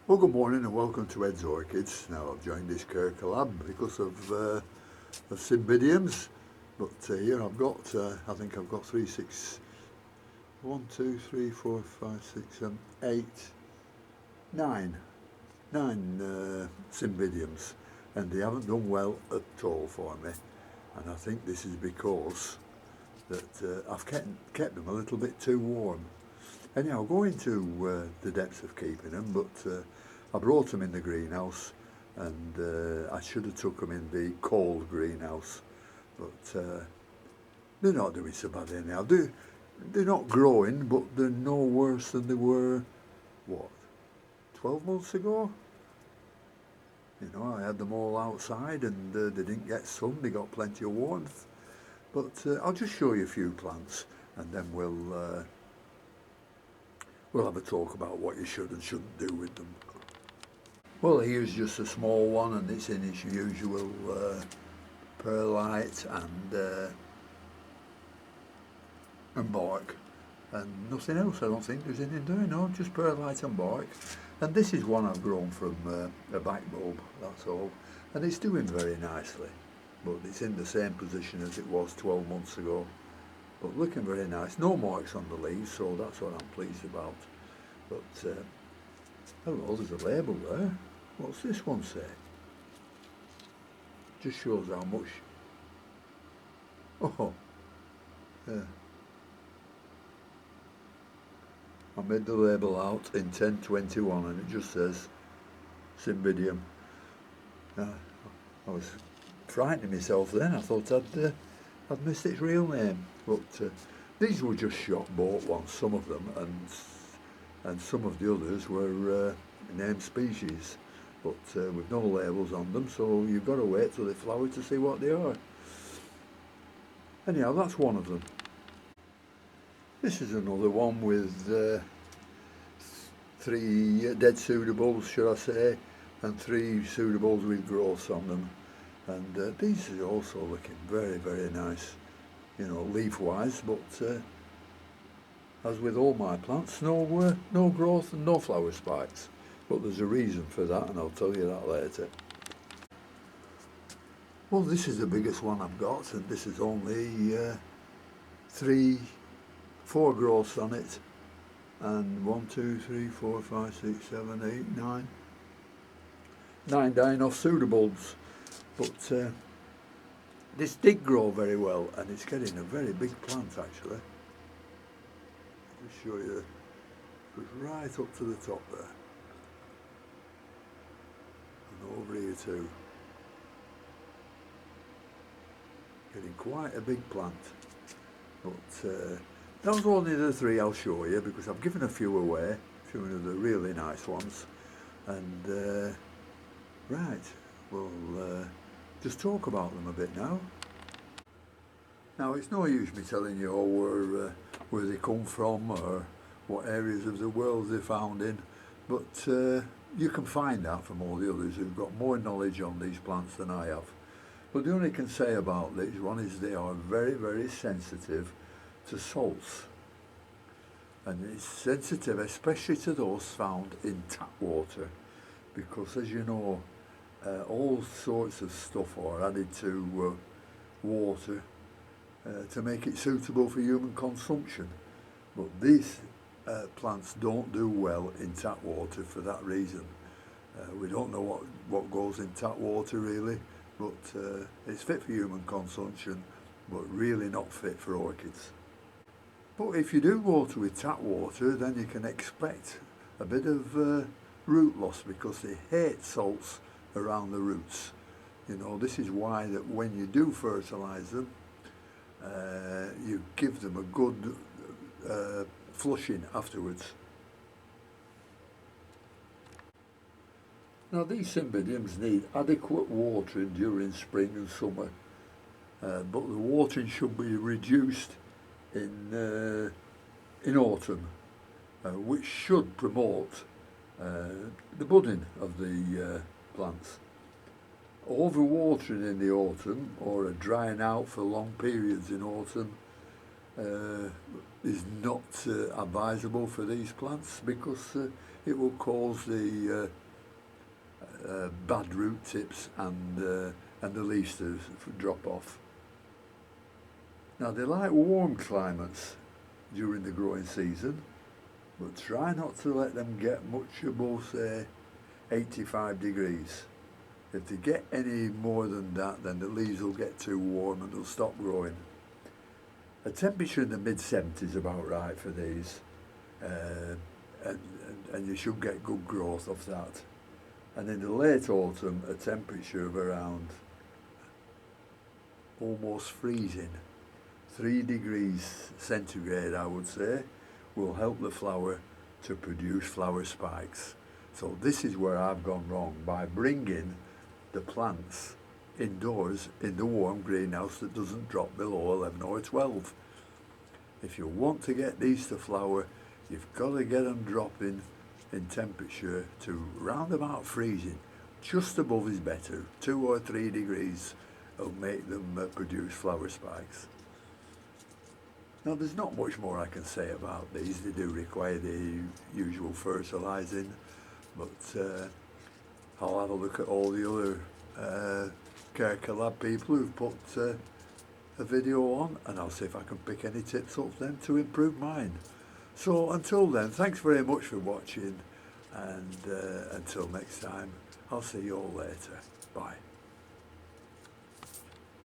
Well, good morning and welcome to Ed's Orchids. Now I've joined this care collab because of Cymbidiums, but here I've got, I think I've got 9 Cymbidiums, and they haven't done well at all for me, and I think this is because that I've kept them a little bit too warm. Anyhow, I'll go into the depths of keeping them, but I brought them in the greenhouse, and I should have took them in the cold greenhouse, but they're not doing so bad anyhow. They're not growing, but they're no worse than they were, what, 12 months ago? You know, I had them all outside and they didn't get sun, they got plenty of warmth. But I'll just show you a few plants and then we'll have a talk about what you should and shouldn't do with them. Well, here's just a small one, and it's in its usual perlite and bark, and nothing else. I don't think there's anything there, no, just perlite and bark. And this is one I've grown from a back bulb, that's all, and it's doing very nicely, but it's in the same position as it was 12 months ago. But looking very nice, no marks on the leaves, so that's what I'm pleased about. But hello, there's a label there. What's this one say? Just shows how much. Oh, yeah. I made the label out in 1021 and it just says Cymbidium. I was frightening myself then. I thought I'd missed its real name, but these were just shop bought ones, some of them, and some of the others were named species, but with no labels on them, so you've got to wait till they flower to see what they are. Anyhow, that's one of them. This is another one with 3 dead pseudobulbs, should I say, and 3 pseudobulbs with growths on them. And these are also looking very, very nice, you know, leaf-wise, but as with all my plants, no growth and no flower spikes. But there's a reason for that, and I'll tell you that later. Well, this is the biggest one I've got, and this is only 4 growths on it, and 1, 2, 3, 4, 5, 6, 7, 8, 9. 9 dying off pseudobulbs. But this did grow very well, and it's getting a very big plant actually. I'll just show you, it goes right up to the top there. And over here too. Getting quite a big plant. But those are only the 3 I'll show you, because I've given a few away, a few of the really nice ones. And right, we'll just talk about them a bit now. Now, it's no use me telling you where they come from or what areas of the world they're found in, but you can find out from all the others who've got more knowledge on these plants than I have. But the only can say about these one is they are very, very sensitive to salts, and it's sensitive especially to those found in tap water, because as you know, all sorts of stuff are added to water to make it suitable for human consumption. But these plants don't do well in tap water for that reason. We don't know what goes in tap water really, but it's fit for human consumption, but really not fit for orchids. But if you do water with tap water, then you can expect a bit of root loss, because they hate salts around the roots. You know, this is why that when you do fertilise them, you give them a good flushing afterwards. Now, these Cymbidiums need adequate watering during spring and summer, but the watering should be reduced in autumn, which should promote the budding of the plants. Overwatering in the autumn or a drying out for long periods in autumn is not advisable for these plants, because it will cause the bad root tips and the leaves to drop off. Now they like warm climates during the growing season, but try not to let them get much above, say, 85 degrees. If they get any more than that, then the leaves will get too warm and they'll stop growing. A temperature in the mid-70s is about right for these, and you should get good growth of that. And in the late autumn, a temperature of around almost freezing, 3 degrees centigrade I would say, will help the flower to produce flower spikes. So this is where I've gone wrong, by bringing the plants indoors in the warm greenhouse that doesn't drop below 11 or 12. If you want to get these to flower, you've got to get them dropping in temperature to round about freezing. Just above is better. 2 or 3 degrees will make them produce flower spikes. Now there's not much more I can say about these. They do require the usual fertilising, but I'll have a look at all the other Care Collab people who've put a video on, and I'll see if I can pick any tips off them to improve mine. So until then, thanks very much for watching, and until next time, I'll see you all later. Bye.